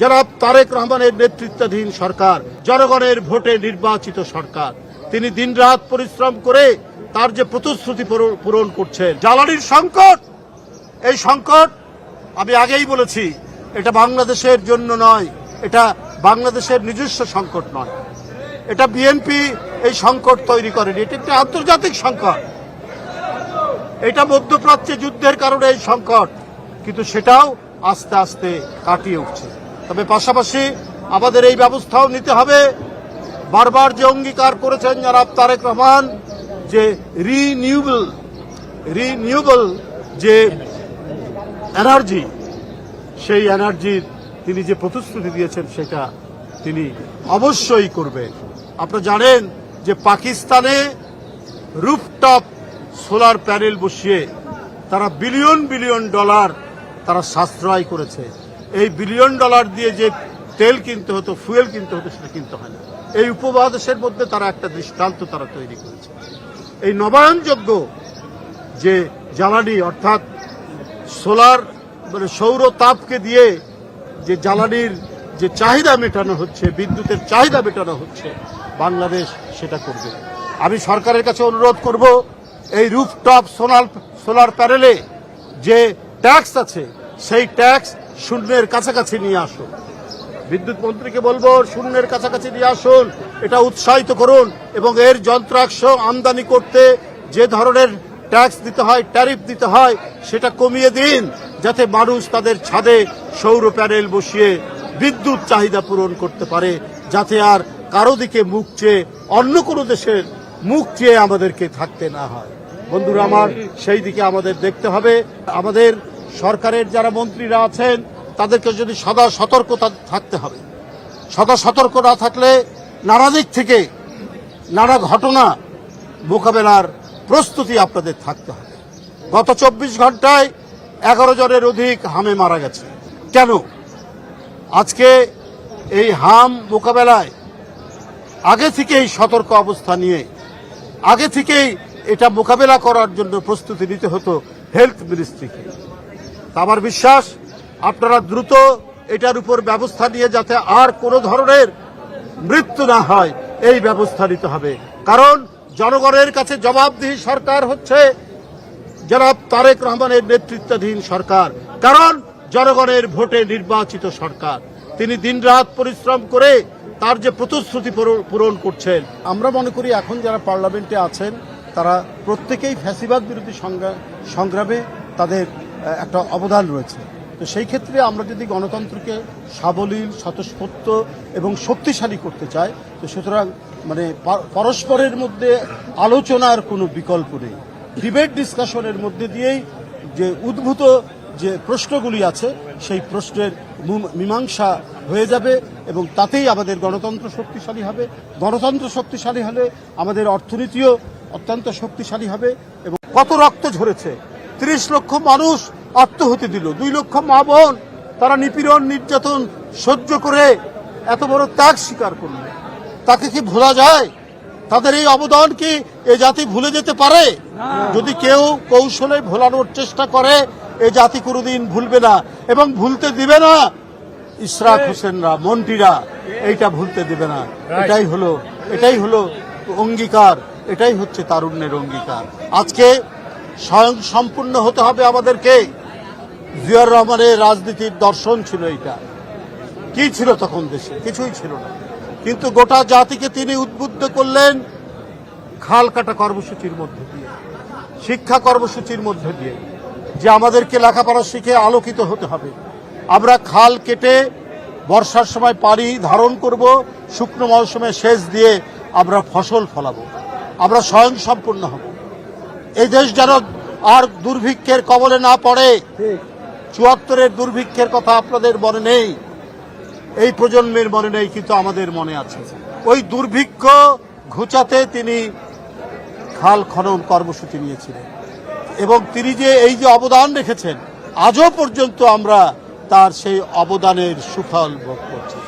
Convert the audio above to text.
জনাব তারেক রহমানের নেতৃত্বাধীন সরকার, জনগণের ভোটে নির্বাচিত সরকার, তিনি দিনরাত পরিশ্রম করে তার যে প্রতিশ্রুতি পূরণ করছেন। জ্বালানির সংকট, এই সংকট আমি আগেই বলেছি, এটা বাংলাদেশের জন্য নয়, এটা বাংলাদেশের নিজস্ব সংকট নয়, এটা বিএনপি এই সংকট তৈরি করেনি, এটা একটা আন্তর্জাতিক সংকট, এটা মধ্যপ্রাচ্যে যুদ্ধের কারণে এই সংকট, কিন্তু সেটাও আস্তে আস্তে কাটিয়ে উঠছে। তবে পাশাপাশি আমাদের এই ব্যবস্থাও নিতে হবে, বারবার যে অঙ্গীকার করেছেন জনাব তারেক রহমান যে রিনিউয়েবল যে এনার্জি, সেই এনার্জির তিনি যে প্রতিশ্রুতি দিয়েছেন সেটা তিনি অবশ্যই করবেন। আপনারা জানেন যে পাকিস্তানে রুফটপ সোলার প্যানেল বসিয়ে তারা বিলিয়ন বিলিয়ন ডলার তারা সাশ্রয় করেছে। এই বিলিয়ন ডলার দিয়ে যে তেল কিনতে হতো, ফুয়েল কিনতে হতো, সেটা কিনতে হয় না। এই উপমহাদেশের মধ্যে তারা একটা দৃষ্টান্ত তারা তৈরি করেছে। এই নবায়নযোগ্য যে জ্বালানি অর্থাৎ সোলার মানে সৌর তাপকে দিয়ে যে জ্বালানির যে চাহিদা মেটানো হচ্ছে, বিদ্যুতের চাহিদা মেটানো হচ্ছে, বাংলাদেশ সেটা করবে। আমি সরকারের কাছে অনুরোধ করব, এই রুফটপ সোলার প্যানেলে যে ট্যাক্স আছে সেই ট্যাক্স শূন্যের কাছাকাছি নিয়ে আসুন। বিদ্যুৎ মন্ত্রীকে বলবো শূন্যের কাছাকাছি নিয়ে আসুন, এটা উৎসাহিত করুন এবং এর যন্ত্রাংশ আমদানি করতে যে ধরনের ট্যাক্স দিতে হয়, ট্যারিফ দিতে হয়, সেটা কমিয়ে দিন, যাতে মানুষ তাদের ছাদে সৌর প্যানেল বসিয়ে বিদ্যুৎ চাহিদা পূরণ করতে পারে, যাতে আর কারো দিকে মুখ চেয়ে অন্য কোনো দেশের মুখ চেয়ে আমাদেরকে থাকতে না হয়। বন্ধুরা আমার, সেই দিকে আমাদের দেখতে হবে। আমাদের সরকারের যারা মন্ত্রীরা আছেন তাদেরকে যদি সদা সতর্কতা থাকতে হবে। সদা সতর্ক না থাকলে নানা দিক থেকে নানা ঘটনা মোকাবেলার প্রস্তুতি আপনাদের থাকতে হবে। গত 24 ঘন্টায় 11 জনের অধিক হামে মারা গেছে। কেন? আজকে এই হাম মোকাবেলায় আগে থেকেই সতর্ক অবস্থা নিয়ে আগে থেকেই এটা মোকাবেলা করার জন্য প্রস্তুতি নিতে হতো হেলথ মিনিস্ট্রিকে। আমার বিশ্বাস আপনারা দ্রুত এটার উপর ব্যবস্থা নিয়ে যাতে আর কোনো ধরনের মৃত্যু না হয় এই ব্যবস্থা নিতে হবে। কারণ জনগণের কাছে জবাবদিহি সরকার হচ্ছে জনাব তারেক রহমানের নেতৃত্বাধীন সরকার, কারণ জনগণের ভোটে নির্বাচিত সরকার, তিনি দিনরাত পরিশ্রম করে তার যে প্রতিশ্রুতি পূরণ করছেন। আমরা মনে করি এখন যারা পার্লামেন্টে আছেন তারা প্রত্যেকেই ফ্যাসিবাদ বিরোধী সংগ্রামে তাদের একটা অবদান রয়েছে। তো সেই ক্ষেত্রে আমরা যদি গণতন্ত্রকে সাবলীল, স্বতঃস্ফূর্ত এবং শক্তিশালী করতে চাই, তো সুতরাং মানে পরস্পরের মধ্যে আলোচনার কোনো বিকল্প নেই। ডিবেট ডিসকাশনের মধ্যে দিয়েই যে উদ্ভূত যে প্রশ্নগুলি আছে সেই প্রশ্নের মীমাংসা হয়ে যাবে এবং তাতেই আমাদের গণতন্ত্র শক্তিশালী হবে। গণতন্ত্র শক্তিশালী হলে আমাদের অর্থনীতিও অত্যন্ত শক্তিশালী হবে। এবং কত রক্ত ঝরেছে, 30 লক্ষ মানুষ আত্মহতি দিল, 2 লক্ষ মা বোন তারা নিপীড়ন নির্যাতন সহ্য করে এত বড় ত্যাগ স্বীকার করল। তাকে কি ভোলা যায়? তাদের এই অবদান কি এ জাতি ভুলে যেতে পারে? যদি কেউ কৌশলে ভোলানোর চেষ্টা করে, এ জাতি কোনোদিন ভুলবে না এবং ভুলতে দিবে না। ইশরাক হোসেনরা, মন্ত্রীরা এইটা ভুলতে দিবে না। এটাই হলো অঙ্গীকার, এটাই হচ্ছে তারুণ্যের অঙ্গীকার। আজকে স্বয়ং সম্পূর্ণ হতে হবে আমাদেরকে। জিয়াউর রহমানের রাজনীতির দর্শন ছিল এইটা। কি ছিল তখন দেশে? কিছুই ছিল না, কিন্তু গোটা জাতিকে তিনি উদ্বুদ্ধ করলেন খাল কাটা কর্মসূচির মধ্যে দিয়ে, শিক্ষা কর্মসূচির মধ্যে দিয়ে, যে আমাদেরকে লেখাপড়া শিখে আলোকিত হতে হবে। আমরা খাল কেটে বর্ষার সময় পানি ধারণ করব, শুকনো মৌসুমে সেচ দিয়ে আমরা ফসল ফলাবো, আমরা স্বয়ং সম্পূর্ণ হব। এই দেশ যেন আর দুর্ভিক্ষের কবলে না পড়ে। ৭৪-এর দুর্ভিক্ষের কথা আপনাদের মনে নেই, এই প্রজন্মের মনে নেই, কিন্তু আমাদের মনে আছে। ওই দুর্ভিক্ষ ঘুচাতে তিনি খাল খনন কর্মসূচি নিয়েছিলেন এবং তিনি যে এই যে অবদান রেখেছেন, আজও পর্যন্ত আমরা তার সেই অবদানের সুফল ভোগ করছি।